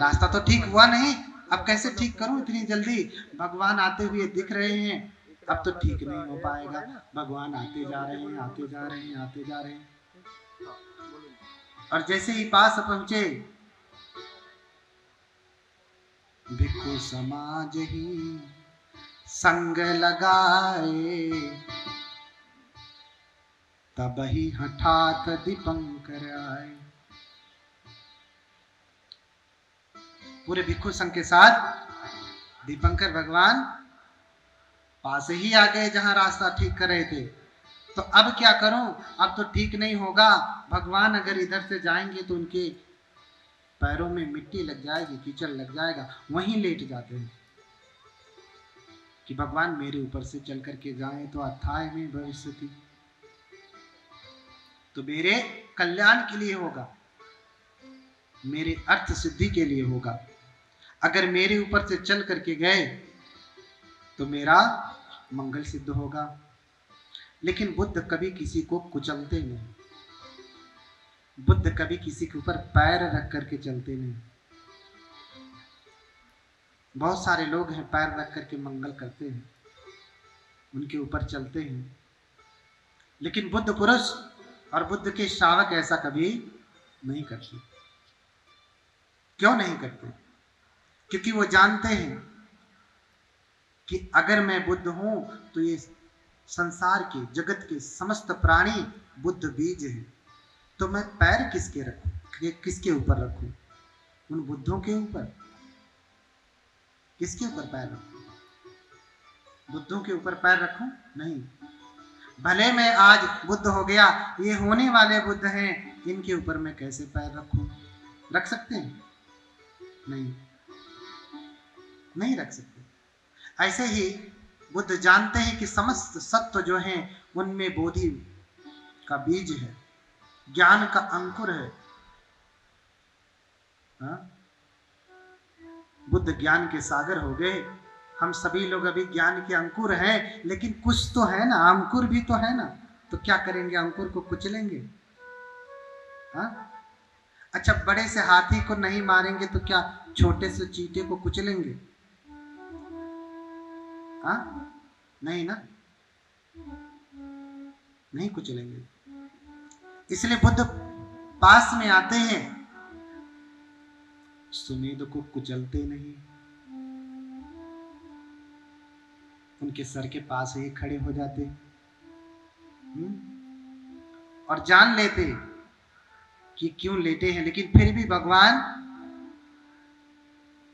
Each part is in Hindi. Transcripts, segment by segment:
रास्ता तो ठीक हुआ नहीं, अब कैसे ठीक करूं इतनी जल्दी? भगवान आते हुए दिख रहे हैं, अब तो ठीक नहीं हो पाएगा। भगवान आते जा रहे हैं, आते जा रहे हैं, आते जा रहे हैं। और जैसे ही पास पहुंचे, भिक्षु समाज ही संग लगाए, तब ही हठात दीपंकर आए। पूरे भिक्षु संघ के साथ दीपंकर भगवान पास ही आ गए जहां रास्ता ठीक कर रहे थे। तो अब क्या करूं, अब तो ठीक नहीं होगा। भगवान अगर इधर से जाएंगे तो उनके पैरों में मिट्टी लग जाएगी, कीचड़ लग जाएगा। वहीं लेट जाते हैं कि भगवान मेरे ऊपर से चल करके जाएं तो अथाय में भविष्य थी, तो मेरे कल्याण के लिए होगा, मेरे अर्थ सिद्धि के लिए होगा। अगर मेरे ऊपर से चल करके गए तो मेरा मंगल सिद्ध होगा। लेकिन बुद्ध कभी किसी को कुचलते नहीं, बुद्ध कभी किसी के ऊपर पैर रख करके चलते नहीं। बहुत सारे लोग हैं पैर रख करके मंगल करते हैं, उनके ऊपर चलते हैं, लेकिन बुद्ध पुरुष और बुद्ध के श्रावक ऐसा कभी नहीं करते। क्यों नहीं करते? क्योंकि वो जानते हैं कि अगर मैं बुद्ध हूं तो ये संसार के, जगत के समस्त प्राणी बुद्ध बीज हैं, तो मैं पैर किसके रखूं, किसके ऊपर रखूं? उन बुद्धों के ऊपर। किसके ऊपर पैर रखूं? बुद्धों के ऊपर पैर रखूं? नहीं। भले मैं आज बुद्ध हो गया, ये होने वाले बुद्ध हैं, इनके ऊपर मैं कैसे पैर रखूं? रख सकते हैं? नहीं, नहीं रख सकते। ऐसे ही बुद्ध जानते हैं कि समस्त सत्व जो हैं उनमें बोधि का बीज है, ज्ञान का अंकुर है। हा? बुद्ध ज्ञान के सागर हो गए, हम सभी लोग अभी ज्ञान के अंकुर हैं, लेकिन कुछ तो है ना, अंकुर भी तो है ना। तो क्या करेंगे? अंकुर को कुचलेंगे। हा? अच्छा, बड़े से हाथी को नहीं मारेंगे तो क्या छोटे से चींटे को कुचलेंगे? हा? नहीं ना, नहीं कुचलेंगे। इसलिए बुद्ध पास में आते हैं, सुमेध को कुचलते नहीं, उनके सर के पास ही खड़े हो जाते और जान लेते कि क्यों लेटे हैं। लेकिन फिर भी भगवान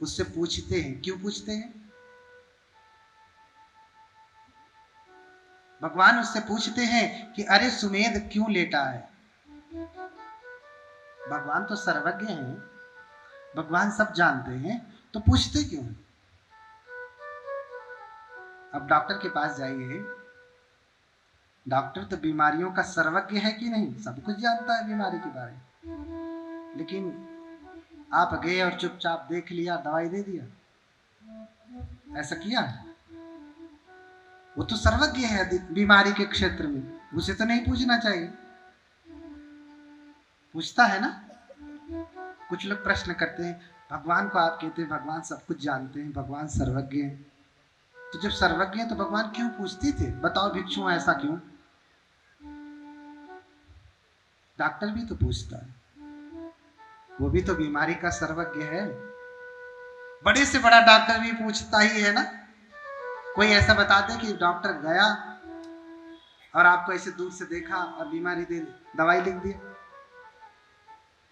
उससे पूछते हैं। क्यों पूछते हैं? भगवान उससे पूछते हैं कि अरे सुमेध क्यों लेटा है? भगवान तो सर्वज्ञ हैं, भगवान सब जानते हैं, तो पूछते क्यों? अब डॉक्टर के पास जाइए, डॉक्टर तो बीमारियों का सर्वज्ञ है कि नहीं? सब कुछ जानता है बीमारी के बारे में। लेकिन आप गए और चुपचाप देख लिया, दवाई दे दिया, ऐसा किया? वो तो सर्वज्ञ है बीमारी के क्षेत्र में, उसे तो नहीं पूछना चाहिए। पूछता है ना। कुछ लोग प्रश्न करते हैं, भगवान को आप कहते हैं भगवान सब कुछ जानते हैं, भगवान सर्वज्ञ हैं, तो जब सर्वज्ञ हैं तो भगवान क्यों पूछते थे? बताओ भिक्षु, ऐसा क्यों? डॉक्टर भी तो पूछता है, वो भी तो बीमारी का सर्वज्ञ है। बड़े से बड़ा डॉक्टर भी पूछता ही है ना। कोई ऐसा बता दे कि डॉक्टर गया और आपको ऐसे दूर से देखा और बीमारी दे, दवाई लिख दिया?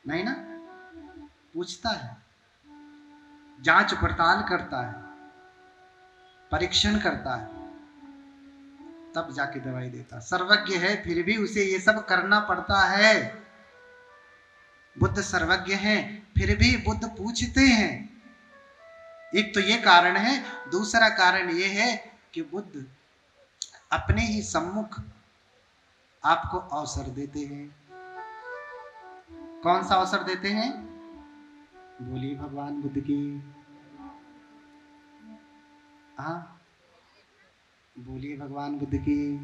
नहीं ना, पूछता है, जांच पड़ताल करता है, परीक्षण करता है, तब जाके दवाई देता। सर्वज्ञ है, फिर भी उसे ये सब करना पड़ता है। बुद्ध सर्वज्ञ हैं, फिर भी बुद्ध पूछते हैं। एक तो ये कारण है, दूसरा कारण ये है कि बुद्ध अपने ही सम्मुख आपको अवसर देते हैं। कौन सा अवसर देते हैं? बोलिए भगवान बुद्ध की। हाँ, बोलिए भगवान बुद्ध की।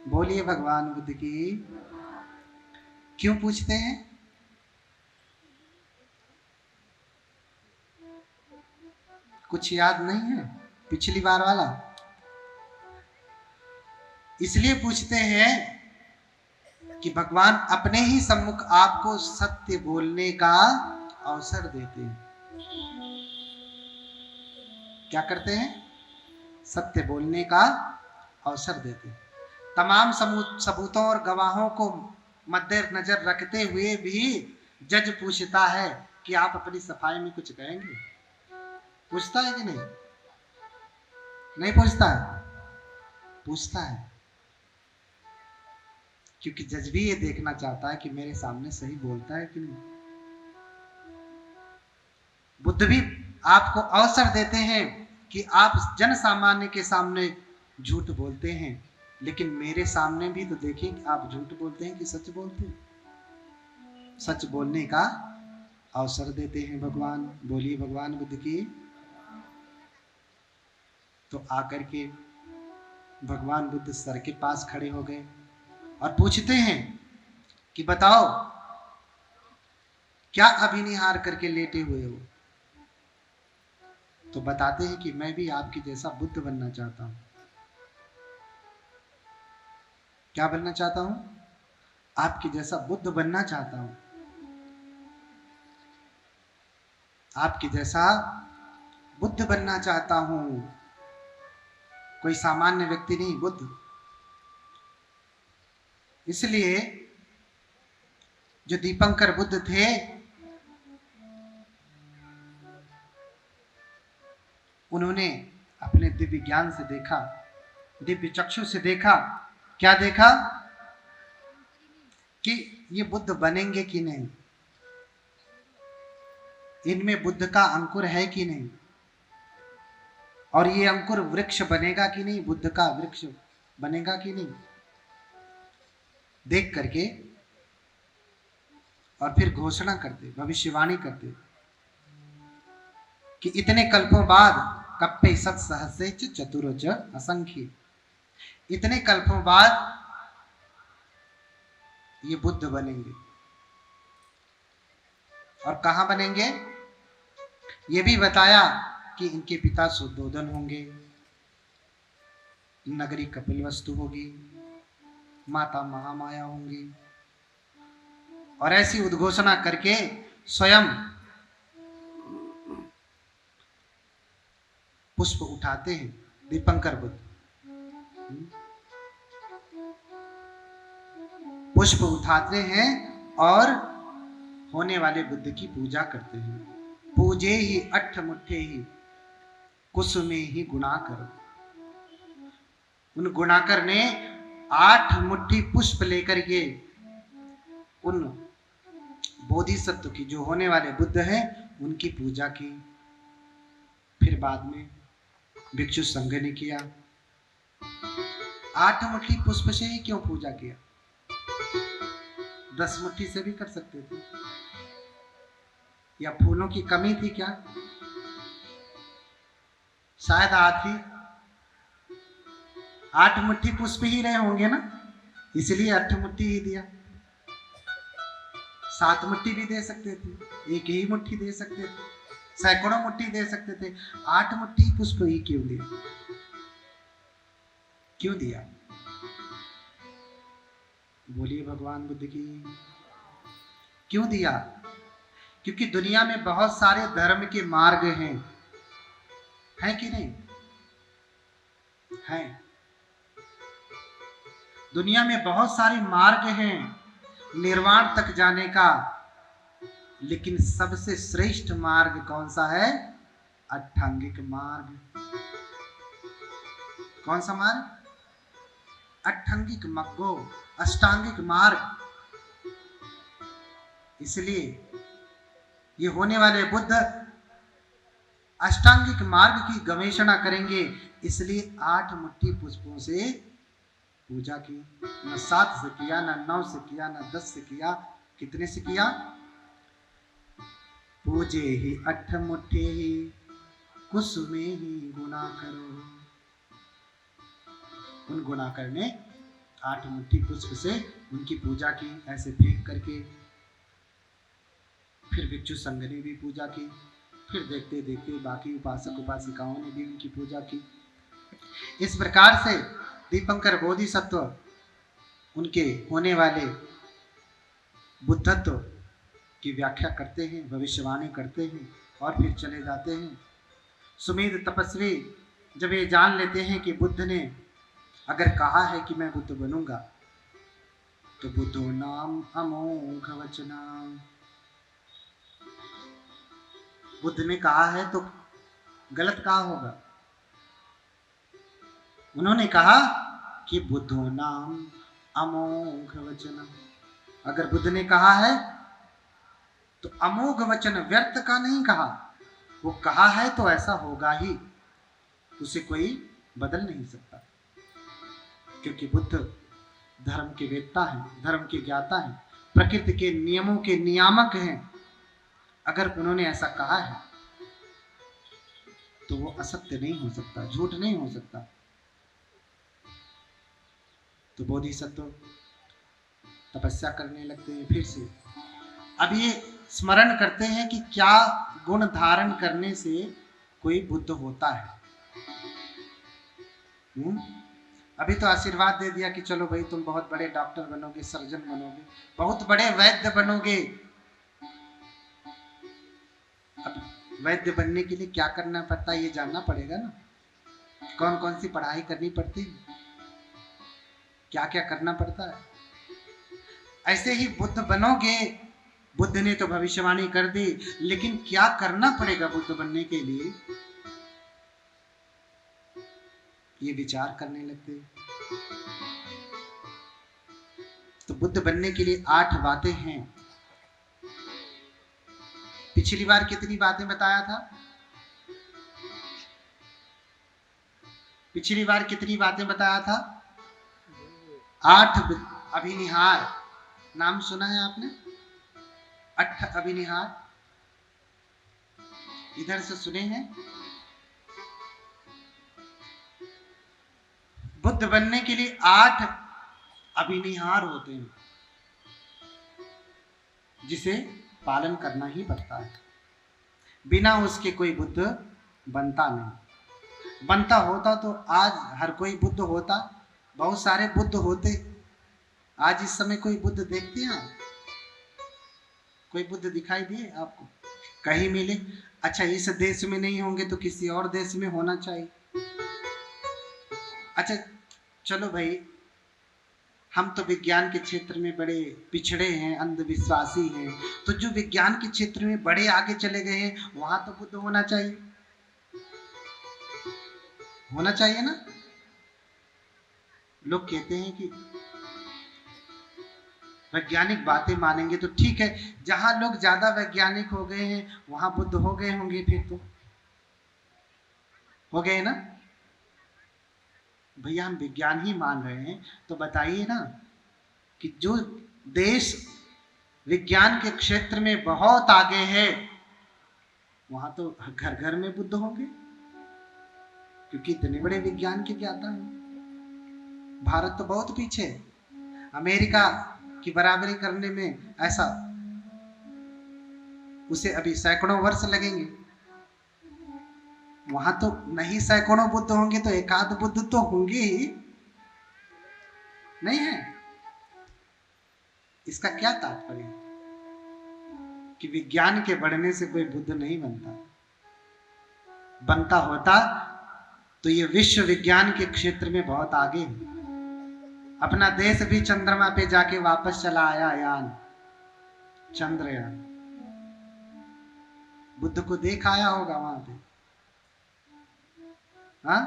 बोलिए भगवान बुद्ध की। क्यों पूछते हैं? कुछ याद नहीं है पिछली बार वाला? इसलिए पूछते हैं कि भगवान अपने ही सम्मुख आपको सत्य बोलने का अवसर देते हैं। क्या करते हैं? सत्य बोलने का अवसर देते हैं। तमाम सबूतों और गवाहों को मद्देनजर रखते हुए भी जज पूछता है कि आप अपनी सफाई में कुछ कहेंगे? पूछता है कि नहीं? नहीं पूछता है? पूछता है, क्योंकि जज भी ये देखना चाहता है कि मेरे सामने सही बोलता है कि नहीं। बुद्ध भी आपको अवसर देते हैं कि आप जन सामान्य के सामने झूठ बोलते हैं, लेकिन मेरे सामने भी तो देखिए कि आप झूठ बोलते हैं कि सच बोलते हैं। सच बोलने का अवसर देते हैं भगवान। बोलिए भगवान बुद्ध की। तो आकर के भगवान बुद्ध सर के पास खड़े हो गए और पूछते हैं कि बताओ, क्या अभी निहार करके लेटे हुए हो? तो बताते हैं कि मैं भी आपकी जैसा बुद्ध बनना चाहता हूं। क्या बनना चाहता हूं? आपकी जैसा बुद्ध बनना चाहता हूं। आपकी जैसा बुद्ध बनना चाहता हूं। कोई सामान्य व्यक्ति नहीं, बुद्ध। इसलिए जो दीपंकर बुद्ध थे, उन्होंने अपने दिव्य ज्ञान से देखा, दिव्य चक्षु से देखा। क्या देखा? कि ये बुद्ध बनेंगे कि नहीं, इनमें बुद्ध का अंकुर है कि नहीं, और ये अंकुर वृक्ष बनेगा कि नहीं, बुद्ध का वृक्ष बनेगा कि नहीं। देख करके और फिर घोषणा करते, भविष्यवाणी करते कि इतने कल्पों बाद कप्पे सत सहस्रे चतुरज असंख्य, इतने कल्पों बाद ये बुद्ध बनेंगे। और कहां बनेंगे? ये भी बताया कि इनके पिता शुद्धोदन होंगे, नगरी कपिलवस्तु होगी, माता महामाया होंगी। और ऐसी उद्घोषणा करके स्वयं पुष्प उठाते हैं दीपंकर बुद्ध। पुष्प उठाते हैं और होने वाले बुद्ध की पूजा करते हैं। पूजे ही अट्ठ मुट्ठे ही कुसुमे ही गुणाकर। उन गुणाकर ने 8 मुट्ठी पुष्प लेकर के उन बोधिसत्व की, जो होने वाले बुद्ध हैं, उनकी पूजा की। फिर बाद में भिक्षु संघ ने किया। 8 मुट्ठी पुष्प से ही क्यों पूजा किया? 10 मुट्ठी से भी कर सकते थे। या फूलों की कमी थी क्या? शायद आधी 8 मुट्ठी पुष्प ही रहे होंगे ना, इसलिए 8 मुट्ठी ही दिया। 7 मुट्ठी भी दे सकते थे, 1 ही मुट्ठी दे सकते थे, सैकड़ों मुट्ठी दे सकते थे। 8 मुट्ठी पुष्प ही क्यों दिया? क्यों दिया? बोलिए भगवान बुद्ध की। क्यों दिया? क्योंकि दुनिया में बहुत सारे धर्म के मार्ग हैं कि नहीं? हैं। दुनिया में बहुत सारे मार्ग हैं निर्वाण तक जाने का, लेकिन सबसे श्रेष्ठ मार्ग कौन सा है? अष्टांगिक मार्ग। कौन सा मार्ग? अष्टांगिक मग्गो, अष्टांगिक मार्ग। इसलिए ये होने वाले बुद्ध अष्टांगिक मार्ग की गवेषणा करेंगे, इसलिए 8 मुट्ठी पुष्पों से पूजा की। न 7 से किया, न 9 से किया, न 10 से किया। कितने से किया? पूजे ही 8 मुट्ठी ही कुसुमे ही गुणा करो। उन गुणाकर ने 8 मुट्ठी पुष्प से उनकी पूजा की, ऐसे फेंक करके। फिर भिक्षु संघ ने भी पूजा की। फिर देखते देखते बाकी उपासक उपासिकाओं ने भी उनकी पूजा की। इस प्रकार से दीपंकर बोधिसत्व उनके होने वाले बुद्धत्व की व्याख्या करते हैं, भविष्यवाणी करते हैं और फिर चले जाते हैं। सुमेध तपस्वी जब ये जान लेते हैं कि बुद्ध ने अगर कहा है कि मैं बुद्ध बनूंगा, तो बुद्धो नाम अमोघ वचनाम, बुद्ध ने कहा है तो गलत कहा होगा। उन्होंने कहा कि बुद्धो नाम अमोघ वचनम, अगर बुद्ध ने कहा है तो अमोघ वचन, व्यर्थ का नहीं कहा, वो कहा है तो ऐसा होगा ही, उसे कोई बदल नहीं सकता। क्योंकि बुद्ध धर्म के वेत्ता हैं, धर्म के ज्ञाता हैं, प्रकृति के नियमों के नियामक हैं। अगर उन्होंने ऐसा कहा है तो वो असत्य नहीं हो सकता, झूठ नहीं हो सकता। तो बोधिसत्व तपस्या करने लगते हैं फिर से। अब ये स्मरण करते हैं कि क्या गुण धारण करने से कोई बुद्ध होता है। अभी तो आशीर्वाद दे दिया कि चलो भाई तुम बहुत बड़े डॉक्टर बनोगे, सर्जन बनोगे, बहुत बड़े वैद्य बनोगे। अब वैद्य बनने के लिए क्या करना पड़ता है ये जानना पड़ेगा ना, कौन कौन सी पढ़ाई करनी पड़ती है, क्या क्या करना पड़ता है। ऐसे ही बुद्ध बनोगे, बुद्ध ने तो भविष्यवाणी कर दी, लेकिन क्या करना पड़ेगा बुद्ध बनने के लिए, ये विचार करने लगते। तो बुद्ध बनने के लिए 8 बातें हैं। पिछली बार कितनी बातें बताया था? पिछली बार कितनी बातें बताया था? 8 अभिनिहार, नाम सुना है आपने? 8 अभिनिहार इधर से सुने हैं। बुद्ध बनने के लिए 8 अभिनिहार होते हैं, जिसे पालन करना ही पड़ता है। बिना उसके कोई बुद्ध बनता नहीं। बनता होता तो आज हर कोई बुद्ध होता, बहुत सारे बुद्ध होते। आज इस समय कोई बुद्ध देखते हैं आप? कोई बुद्ध दिखाई दिए आपको? कहीं मिले? अच्छा, इस देश में नहीं होंगे तो किसी और देश में होना चाहिए। अच्छा चलो भाई, हम तो विज्ञान के क्षेत्र में बड़े पिछड़े हैं, अंधविश्वासी हैं, तो जो विज्ञान के क्षेत्र में बड़े आगे चले गए हैं वहां तो बुद्ध होना चाहिए, होना चाहिए ना। लोग कहते हैं कि वैज्ञानिक बातें मानेंगे तो ठीक है, जहां लोग ज्यादा वैज्ञानिक हो गए हैं वहां बुद्ध हो गए होंगे, फिर तो हो गए ना। भैया हम विज्ञान ही मान रहे हैं, तो बताइए ना कि जो देश विज्ञान के क्षेत्र में बहुत आगे है वहां तो घर घर में बुद्ध होंगे, क्योंकि इतने बड़े विज्ञान के ज्ञाता हैं। भारत तो बहुत पीछे, अमेरिका की बराबरी करने में ऐसा उसे अभी सैकड़ों वर्ष लगेंगे। वहां तो नहीं सैकड़ों बुद्ध होंगे तो एकाध बुद्ध तो होंगे ही, नहीं है? इसका क्या तात्पर्य? कि विज्ञान के बढ़ने से कोई बुद्ध नहीं बनता। बनता होता तो ये विश्व विज्ञान के क्षेत्र में बहुत आगे है। अपना देश भी चंद्रमा पे जाके वापस चला आया, यान चंद्रयान, बुद्ध को देख आया होगा वहां पे। हाँ,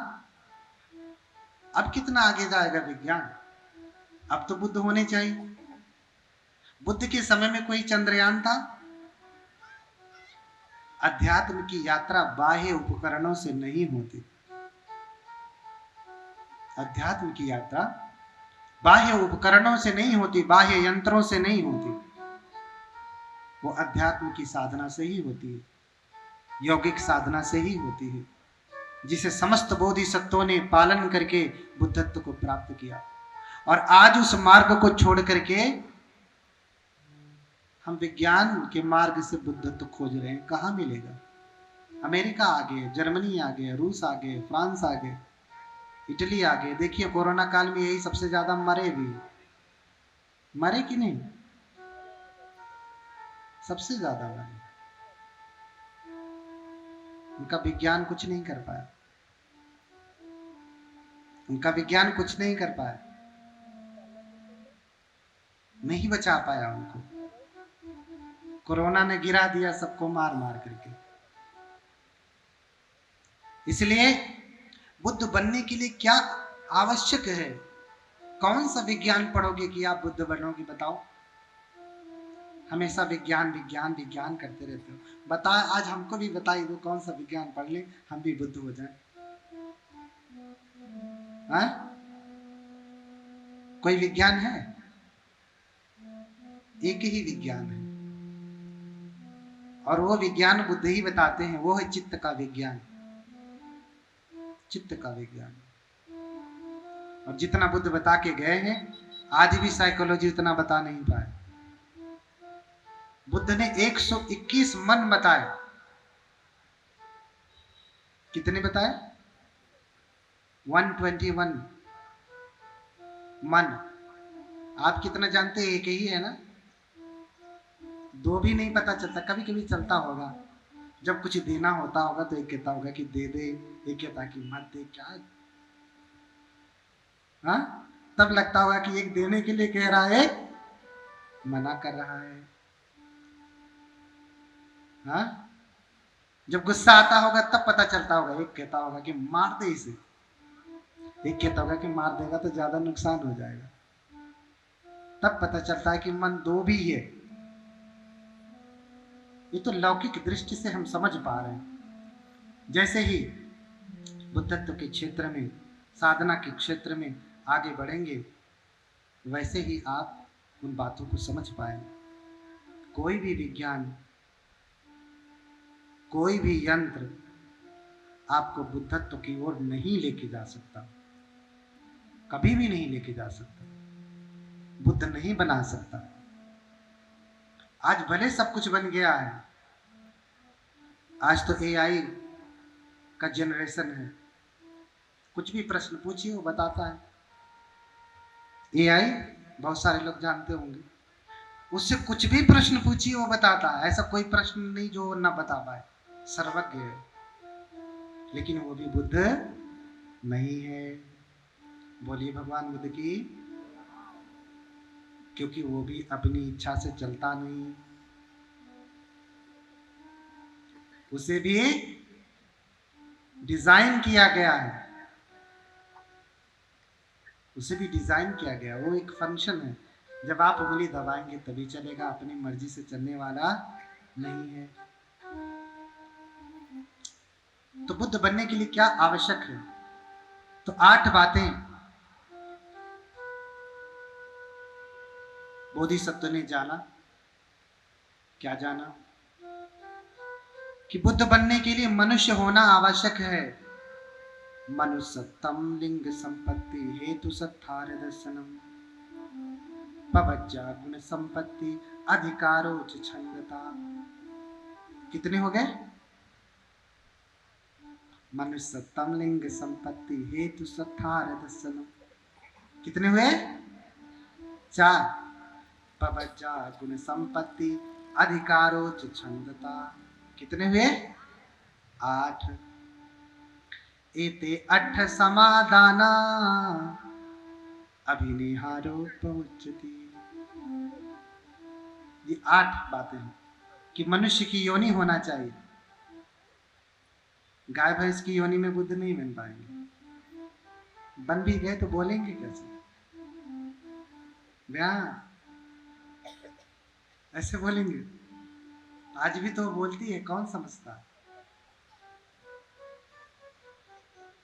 अब कितना आगे जाएगा विज्ञान? अब तो बुद्ध होने चाहिए। बुद्ध के समय में कोई चंद्रयान था? अध्यात्म की यात्रा बाह्य उपकरणों से नहीं होती। अध्यात्म की यात्रा बाह्य उपकरणों से नहीं होती, बाह्य यंत्रों से नहीं होती, वो अध्यात्म की साधना से ही होती है, यौगिक साधना से ही होती है, जिसे समस्त बोधिसत्वों ने पालन करके बुद्धत्व को प्राप्त किया। और आज उस मार्ग को छोड़ करके हम विज्ञान के मार्ग से बुद्धत्व खोज रहे हैं। कहाँ मिलेगा? अमेरिका आगे, जर्मनी आगे, रूस आगे, फ्रांस आगे, इटली आगे। देखिए कोरोना काल में यही सबसे ज्यादा मरे भी, मरे कि नहीं? सबसे ज्यादा मरे। उनका विज्ञान कुछ नहीं कर पाया, उनका विज्ञान कुछ नहीं कर पाया, नहीं बचा पाया उनको। कोरोना ने गिरा दिया सबको मार मार करके। इसलिए बुद्ध बनने के लिए क्या आवश्यक है? कौन सा विज्ञान पढ़ोगे कि आप बुद्ध बनोगे? बताओ। हमेशा विज्ञान विज्ञान विज्ञान करते रहते हो। बता, आज हमको भी बताइए दो कौन सा विज्ञान पढ़ ले हम भी बुद्ध हो जाए। कोई विज्ञान है? एक ही विज्ञान है और वो विज्ञान बुद्ध ही बताते हैं। वो है चित्त का विज्ञान, चित्त का विज्ञान। और जितना बुद्ध बता के गए हैं आज भी साइकोलॉजी उतना बता नहीं पाए। बुद्ध ने 121 मन बताए। कितने बताए? 121 मन। आप कितना जानते हैं? एक ही है ना? दो भी नहीं पता चलता। कभी कभी चलता होगा, जब कुछ देना होता होगा तो एक कहता होगा कि दे दे, एक कहता कि मत दे। क्या हाँ, तब लगता होगा कि एक देने के लिए कह रहा है, मना कर रहा है। हाँ, जब गुस्सा आता होगा तब पता चलता होगा। एक कहता होगा कि मार दे इसे, एक कहता होगा कि मार देगा तो ज्यादा नुकसान हो जाएगा। तब पता चलता है कि मन दो भी है। ये तो लौकिक दृष्टि से हम समझ पा रहे हैं। जैसे ही बुद्धत्व के क्षेत्र में, साधना के क्षेत्र में आगे बढ़ेंगे, वैसे ही आप उन बातों को समझ पाएंगे। कोई भी विज्ञान, कोई भी यंत्र आपको बुद्धत्व की ओर नहीं लेके जा सकता, कभी भी नहीं लेके जा सकता। बुद्ध नहीं बना सकता। आज भले सब कुछ बन गया है, आज तो एआई का जनरेशन है। कुछ भी प्रश्न पूछिए वो बताता है। एआई बहुत सारे लोग जानते होंगे। उससे कुछ भी प्रश्न पूछिए वो बताता है। ऐसा कोई प्रश्न नहीं जो ना बता पाए। सर्वज्ञ है, लेकिन वो भी बुद्ध नहीं है। बोलिए भगवान बुद्ध की। क्योंकि वो भी अपनी इच्छा से चलता नहीं, उसे भी डिजाइन किया गया है। उसे भी डिजाइन किया गया। वो एक फंक्शन है। जब आप उंगली दबाएंगे तभी चलेगा, अपनी मर्जी से चलने वाला नहीं है। तो बुद्ध बनने के लिए क्या आवश्यक है? तो 8 बातें बोधिसत्व ने जाना। क्या जाना? कि बुद्ध बनने के लिए मनुष्य होना आवश्यक है। मनुष्यत्वम लिंग संपत्ति हेतु सत्थार दर्शनम पवज्जा गुण संपत्ति अधिकारोच छंदता। कितने हो गए? मनुष्यत्वम लिंग संपत्ति हेतु सत्थार दर्शनम। कितने हुए? 4। पवज्जा गुण संपत्ति अधिकारोच छंदता। कितने हुए? 8। एते 8 समादाना अभिनिहारोपमुच्यते। ये 8 बातें हैं कि मनुष्य की योनि होना चाहिए। गाय भैंस की योनि में बुद्ध नहीं बन पाएंगे। बन भी गए तो बोलेंगे कैसे? ऐसे बोलेंगे। आज भी तो बोलती है, कौन समझता?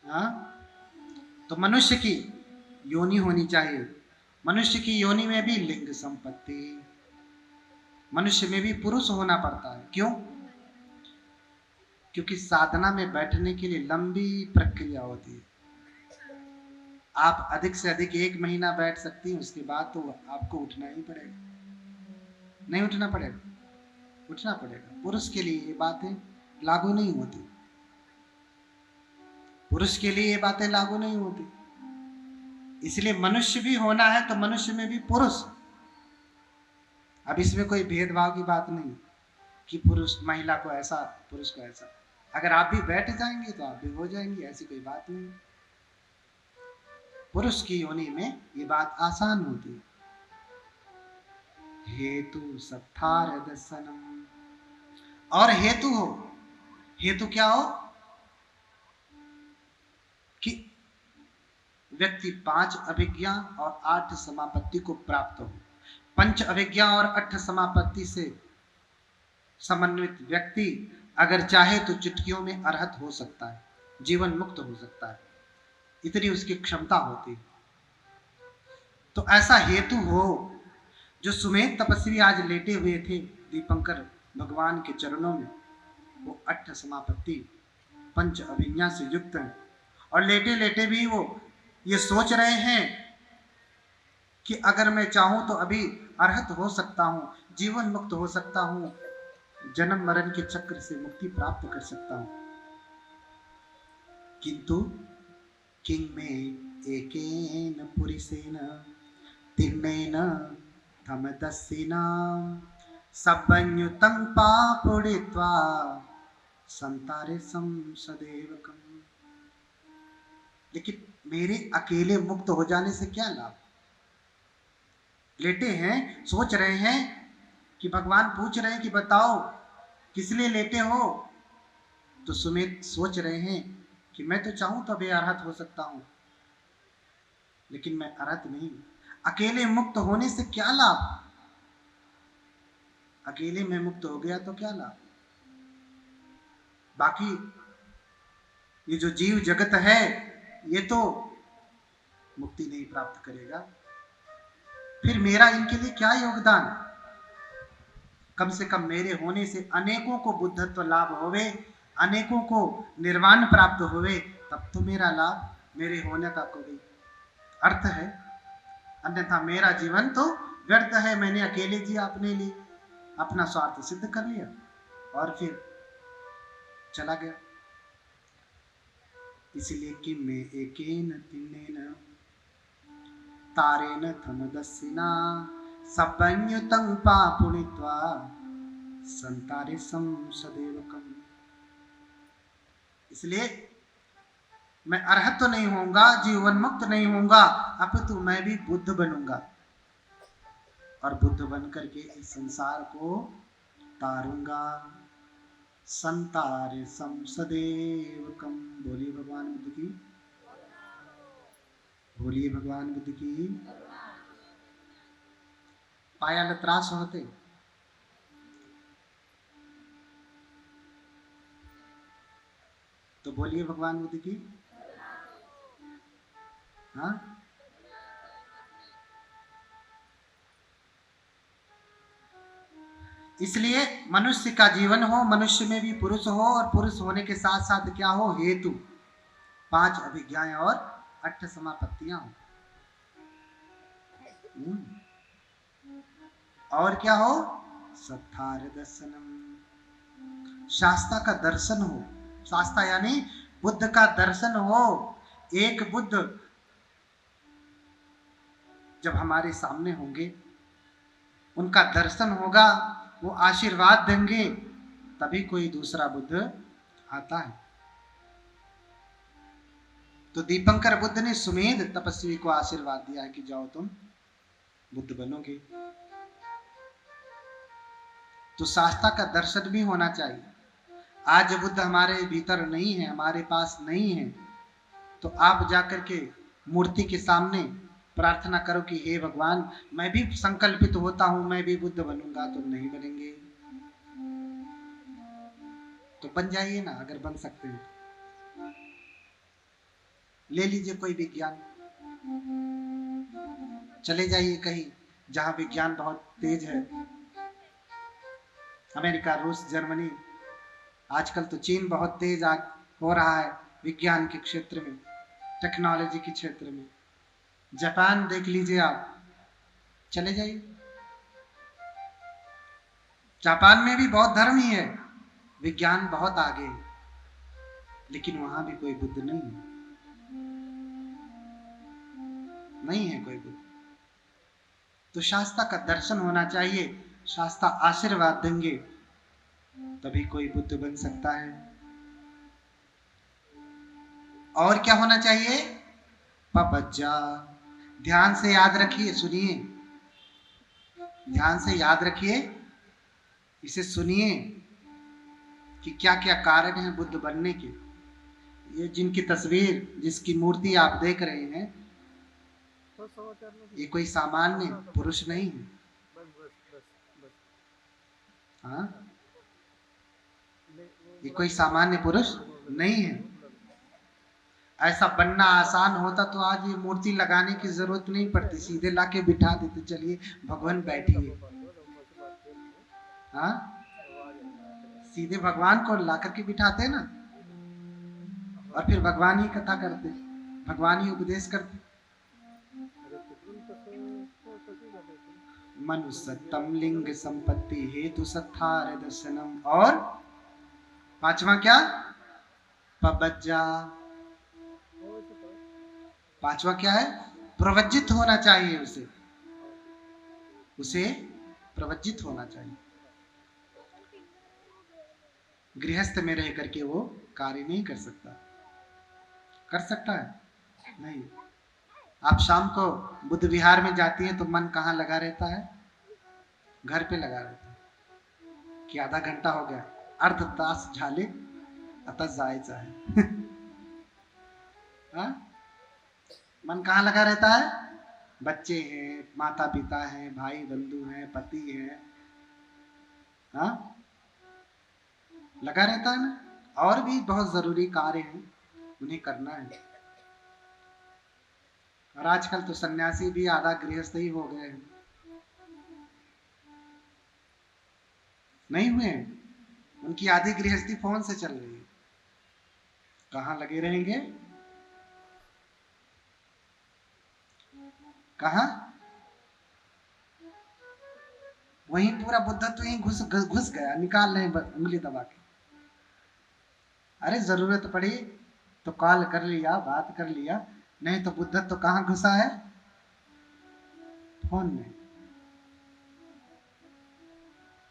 हाँ, तो मनुष्य की योनि होनी चाहिए। मनुष्य की योनि में भी लिंग संपत्ति, मनुष्य में भी पुरुष होना पड़ता है। क्यों? क्योंकि साधना में बैठने के लिए लंबी प्रक्रिया होती है। आप अधिक से अधिक 1 महीना बैठ सकती हैं, उसके बाद तो आपको उठना ही पड़ेगा। नहीं उठना पड़ेगा? उठना पड़ेगा। पुरुष के लिए ये बातें लागू नहीं होती, पुरुष के लिए ये बातें लागू नहीं होती। इसलिए मनुष्य भी होना है तो मनुष्य में भी पुरुष। अब इसमें कोई भेदभाव की बात नहीं कि पुरुष महिला को ऐसा पुरुष को ऐसा। अगर आप भी बैठ जाएंगे तो आप भी हो जाएंगे, ऐसी कोई बात नहीं। पुरुष की योनि में ये बात आसान होती। हेतु सत्थार दर्शनम, और हेतु हो, हेतु क्या हो कि व्यक्ति 5 अभिज्ञा और 8 समापत्ति को प्राप्त हो। 5 अभिज्ञा और 8 समापत्ति से समन्वित व्यक्ति अगर चाहे तो चुटकियों में अरहत हो सकता है, जीवन मुक्त हो सकता है, इतनी उसकी क्षमता होती। तो ऐसा हेतु हो। जो सुमेध तपस्वी आज लेटे हुए थे दीपंकर भगवान के चरणों में, वो 8 समापत्ति 5 अभिज्ञा से युक्त हैं, और लेटे लेटे भी वो ये सोच रहे हैं कि अगर मैं चाहूं तो अभी अरहत हो सकता हूं, जीवन मुक्त हो सकता हूं, जन्म मरण के चक्र से मुक्ति प्राप्त कर सकता हूं। किंतु किंग में एकेन पुरुषेन तिग्नेन तमदस्सिना सब्बन्युतं पापुडित्वा संतारे सदेवकम। लेकिन मेरे अकेले मुक्त हो जाने से क्या लाभ? लेटे हैं, सोच रहे हैं कि भगवान पूछ रहे हैं कि बताओ किस लिए लेटे हो, तो सुमेध सोच रहे हैं कि मैं तो चाहूं तो अरहत हो सकता हूं, लेकिन मैं अरहत नहीं। अकेले मुक्त होने से क्या लाभ? अकेले में मुक्त हो गया तो क्या लाभ? बाकी ये जो जीव जगत है ये तो मुक्ति नहीं प्राप्त करेगा, फिर मेरा इनके लिए क्या योगदान? कम से कम मेरे होने से अनेकों को बुद्धत्व लाभ होवे, अनेकों को निर्वाण प्राप्त होवे, तब तो मेरा लाभ, मेरे होने का कोई अर्थ है। अन्यथा मेरा जीवन तो व्यर्थ है। मैंने अकेले जिया, अपने लिए अपना स्वार्थ सिद्ध कर लिया और फिर चला गया। इसलिए कि मैं एकेन तिन्नेन तारेन थमदस्सिना सब्बन्युतं पापुनित्वा संतारे सदेवकम। इसलिए मैं अरहत तो नहीं होऊंगा, जीवन मुक्त नहीं होऊंगा, अपितु मैं भी बुद्ध बनूंगा, और बुद्ध बन करके इस संसार को तारूंगा। संतारे सदेवकम। बोलिए भगवान बुद्ध की, बोलिए भगवान बुद्ध की। पायाला त्रास होते तो बोलिए भगवान बुद्ध की। हाँ, इसलिए मनुष्य का जीवन हो, मनुष्य में भी पुरुष हो, और पुरुष होने के साथ साथ क्या हो? हेतु 5 अभिज्ञाएं और 8 समापत्तियां हो। और क्या हो? सत्थार दर्शनम, शास्त्रा का दर्शन हो। शास्त्रा यानी बुद्ध का दर्शन हो। एक बुद्ध जब हमारे सामने होंगे, उनका दर्शन होगा, वो आशीर्वाद देंगे, तभी कोई दूसरा बुद्ध आता है। तो दीपंकर बुद्ध ने सुमेध तपस्वी को आशीर्वाद दिया है कि जाओ तुम बुद्ध बनोगे। तो शास्त्रा का दर्शन भी होना चाहिए। आज बुद्ध हमारे भीतर नहीं है, हमारे पास नहीं है, तो आप जाकर के मूर्ति के सामने प्रार्थना करो कि हे भगवान, मैं भी संकल्पित होता हूं, मैं भी बुद्ध बनूंगा। तो नहीं बनेंगे तो बन जाइए ना, अगर बन सकते हैं। ले लीजिए कोई विज्ञान, चले जाइए कहीं जहां विज्ञान बहुत तेज है। अमेरिका, रूस, जर्मनी, आजकल तो चीन बहुत तेज हो रहा है विज्ञान के क्षेत्र में, टेक्नोलॉजी के क्षेत्र में। जापान देख लीजिए आप, चले जाइए, जापान में भी बौद्ध धर्म ही है, विज्ञान बहुत आगे है, लेकिन वहां भी कोई बुद्ध नहीं है, नहीं है कोई बुद्ध। तो शास्त्रा का दर्शन होना चाहिए, शास्त्रा आशीर्वाद देंगे तभी कोई बुद्ध बन सकता है। और क्या होना चाहिए? पपज्जा। ध्यान से याद रखिए, सुनिए, ध्यान से याद रखिए, इसे सुनिए कि क्या क्या कारण है बुद्ध बनने के। ये जिनकी तस्वीर, जिसकी मूर्ति आप देख रहे हैं, ये कोई सामान्य पुरुष नहीं है। हाँ, ये कोई सामान्य पुरुष नहीं है। ऐसा बनना आसान होता तो आज ये मूर्ति लगाने की जरूरत नहीं पड़ती, सीधे लाके बिठा देते, चलिए भगवान बैठिए। हाँ, सीधे भगवान को ला करके बिठाते ना, और फिर भगवान ही कथा करते, भगवान ही उपदेश करते। मनुष्यतम लिंग संपत्ति हेतु सत्थार दर्शनम। और पांचवा क्या? पबज्जा। पांचवा क्या है? प्रवज्जित होना चाहिए, उसे प्रवज्जित होना चाहिए। गृहस्थ में रह करके वो कार्य नहीं कर सकता। कर सकता है? नहीं। आप शाम को बुद्ध विहार में जाती हैं तो मन कहाँ लगा रहता है? घर पे लगा रहता है कि आधा घंटा हो गया, अर्ध तास झाले आता जायचं आहे। हाँ? मन कहाँ लगा रहता है? बच्चे हैं, माता पिता हैं, भाई बंधु हैं, पति हैं, हाँ, लगा रहता है ना। और भी बहुत जरूरी कार्य हैं, उन्हें करना है। और आजकल तो सन्यासी भी आधा गृहस्थ ही हो गए हैं, नहीं हुए? उनकी आधी गृहस्थी फोन से चल रही है। कहाँ लगे रहेंगे? कहाँ? वहीं पूरा बुद्धत्व ही घुस गया, निकाल रहे उंगली दबा के। अरे जरूरत पड़ी तो कॉल कर लिया, बात कर लिया, नहीं तो बुद्धत्व तो कहाँ घुसा है? फोन में।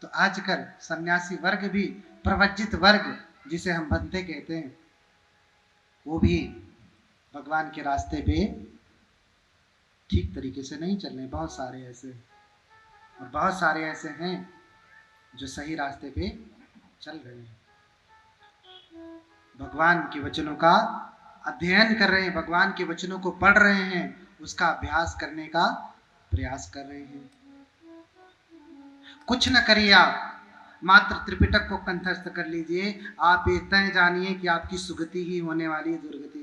तो आजकल सन्यासी वर्ग भी, प्रवज्जित वर्ग जिसे हम बंधे कहते हैं, वो भी भगवान के रास्ते पे ठीक तरीके से नहीं चल रहे। बहुत सारे ऐसे, और बहुत सारे ऐसे हैं जो सही रास्ते पे चल रहे हैं, भगवान के वचनों का अध्ययन कर रहे हैं, भगवान के वचनों को पढ़ रहे हैं, उसका अभ्यास करने का प्रयास कर रहे हैं। कुछ न करिए आप, मात्र त्रिपिटक को कंठस्थ कर लीजिए, आप ये तय जानिए कि आपकी सुगति ही होने वाली है, दुर्गति